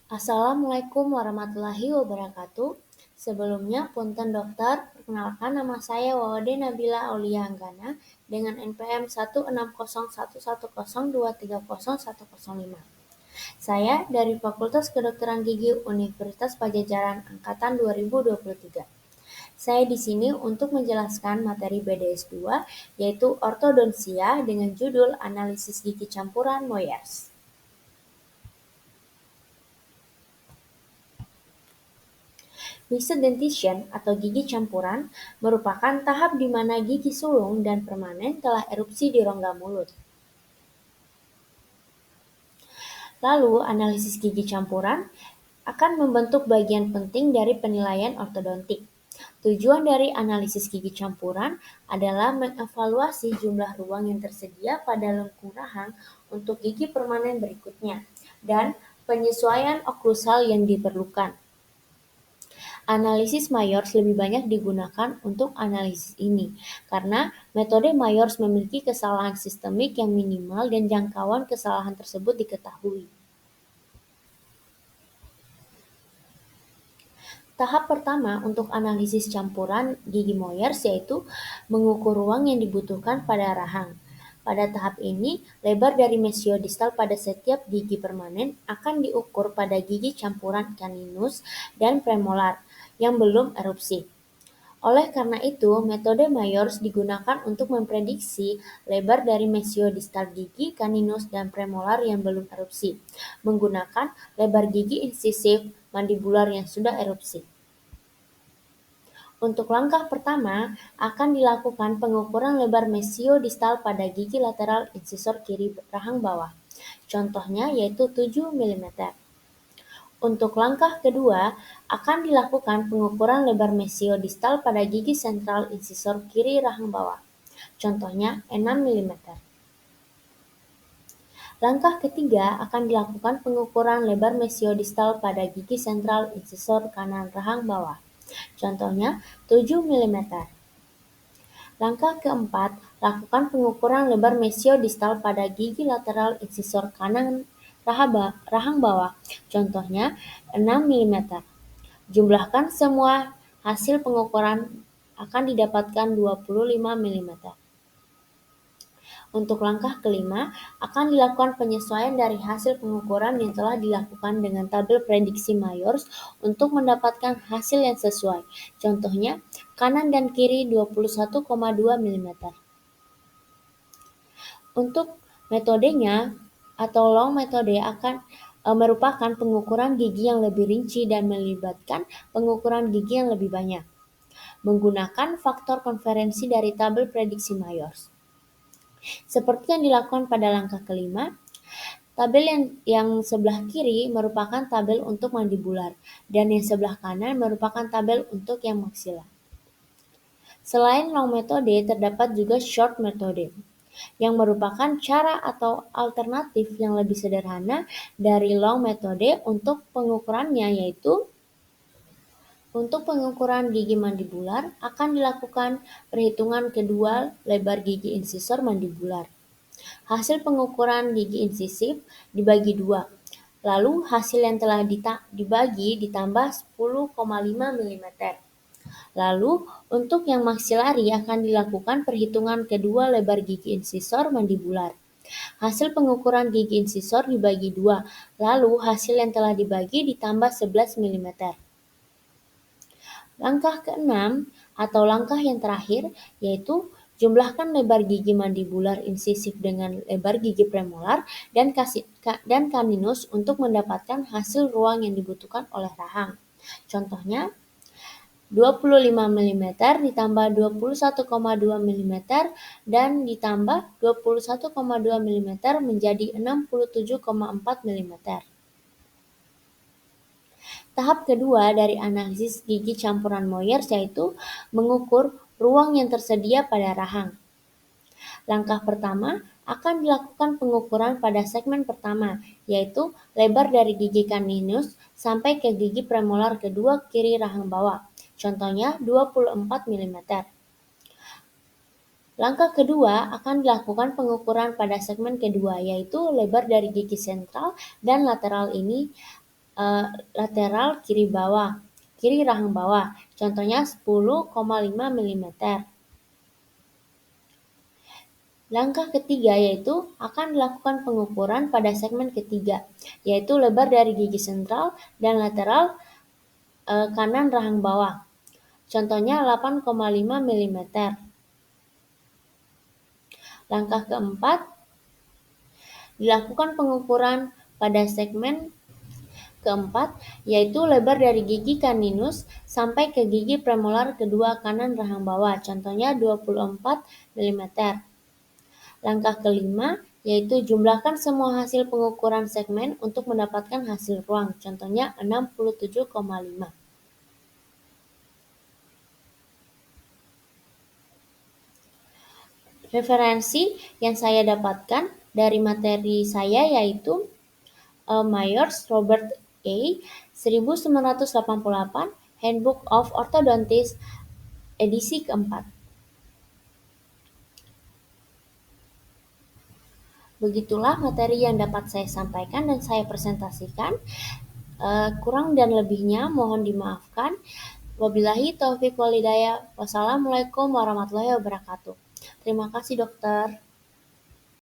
Assalamualaikum warahmatullahi wabarakatuh. Sebelumnya, punten dokter, perkenalkan nama saya Wawade Nabila Aulia Anggana dengan NPM 1601102301105. Saya dari Fakultas Kedokteran Gigi Universitas Pajajaran Angkatan 2023. Saya di sini untuk menjelaskan materi BDS 2, yaitu ortodonsia dengan judul Analisis Gigi Campuran Moyers. Mixed dentition atau gigi campuran merupakan tahap di mana gigi sulung dan permanen telah erupsi di rongga mulut. Lalu, analisis gigi campuran akan membentuk bagian penting dari penilaian ortodontik. Tujuan dari analisis gigi campuran adalah mengevaluasi jumlah ruang yang tersedia pada lengkung rahang untuk gigi permanen berikutnya dan penyesuaian oklusal yang diperlukan. Analisis Mayors lebih banyak digunakan untuk analisis ini, karena metode Mayors memiliki kesalahan sistemik yang minimal dan jangkauan kesalahan tersebut diketahui. Tahap pertama untuk analisis campuran gigi Moyers yaitu mengukur ruang yang dibutuhkan pada rahang. Pada tahap ini, lebar dari mesiodistal pada setiap gigi permanen akan diukur pada gigi campuran caninus dan premolar yang belum erupsi. Oleh karena itu, metode Mayors digunakan untuk memprediksi lebar dari mesiodistal gigi caninus dan premolar yang belum erupsi, menggunakan lebar gigi insisif mandibular yang sudah erupsi. Untuk langkah pertama, akan dilakukan pengukuran lebar mesiodistal pada gigi lateral insisor kiri rahang bawah. Contohnya yaitu 7 mm. Untuk langkah kedua, akan dilakukan pengukuran lebar mesiodistal pada gigi sentral insisor kiri rahang bawah. Contohnya 6 mm. Langkah ketiga akan dilakukan pengukuran lebar mesiodistal pada gigi sentral insisor kanan rahang bawah. Contohnya 7 mm. Langkah keempat, lakukan pengukuran lebar mesiodistal pada gigi lateral insisor kanan rahang bawah. Contohnya 6 mm. Jumlahkan semua hasil pengukuran akan didapatkan 25 mm. Untuk langkah kelima, akan dilakukan penyesuaian dari hasil pengukuran yang telah dilakukan dengan tabel prediksi Mayors untuk mendapatkan hasil yang sesuai. Contohnya, kanan dan kiri 21,2 mm. Untuk metodenya atau long metode akan merupakan pengukuran gigi yang lebih rinci dan melibatkan pengukuran gigi yang lebih banyak, menggunakan faktor konferensi dari tabel prediksi Mayors. Seperti yang dilakukan pada langkah kelima, tabel yang sebelah kiri merupakan tabel untuk mandibular, dan yang sebelah kanan merupakan tabel untuk yang maksilar. Selain long metode, terdapat juga short metode, yang merupakan cara atau alternatif yang lebih sederhana dari long metode untuk pengukurannya, yaitu untuk pengukuran gigi mandibular akan dilakukan perhitungan kedua lebar gigi insisor mandibular. Hasil pengukuran gigi insisif dibagi 2, lalu hasil yang telah dibagi ditambah 10,5 mm. Lalu, untuk yang maksilari akan dilakukan perhitungan kedua lebar gigi insisor mandibular. Hasil pengukuran gigi insisor dibagi 2, lalu hasil yang telah dibagi ditambah 11 mm. Langkah keenam atau langkah yang terakhir yaitu jumlahkan lebar gigi mandibular insisif dengan lebar gigi premolar dan caninus untuk mendapatkan hasil ruang yang dibutuhkan oleh rahang. Contohnya, 25 mm ditambah 21,2 mm dan ditambah 21,2 mm menjadi 67,4 mm. Tahap kedua dari analisis gigi campuran Moyers yaitu mengukur ruang yang tersedia pada rahang. Langkah pertama akan dilakukan pengukuran pada segmen pertama, yaitu lebar dari gigi caninus sampai ke gigi premolar kedua kiri rahang bawah. Contohnya 24 mm. Langkah kedua akan dilakukan pengukuran pada segmen kedua, yaitu lebar dari gigi sentral dan lateral ini eh, lateral kiri rahang bawah, contohnya 10,5 mm. Langkah ketiga yaitu akan dilakukan pengukuran pada segmen ketiga, yaitu lebar dari gigi sentral dan lateral kanan rahang bawah, contohnya 8,5 mm. Langkah keempat, dilakukan pengukuran pada segmen keempat, yaitu lebar dari gigi caninus sampai ke gigi premolar kedua kanan rahang bawah, contohnya 24 mm. Langkah kelima, yaitu jumlahkan semua hasil pengukuran segmen untuk mendapatkan hasil ruang, contohnya 67,5. Referensi yang saya dapatkan dari materi saya yaitu Myers, Robert A. 1988, Handbook of Orthodontist, edisi keempat. Begitulah materi yang dapat saya sampaikan dan saya presentasikan. Kurang dan lebihnya mohon dimaafkan. Wabillahi taufiq walhidayah. Wassalamualaikum warahmatullahi wabarakatuh. Terima kasih dokter.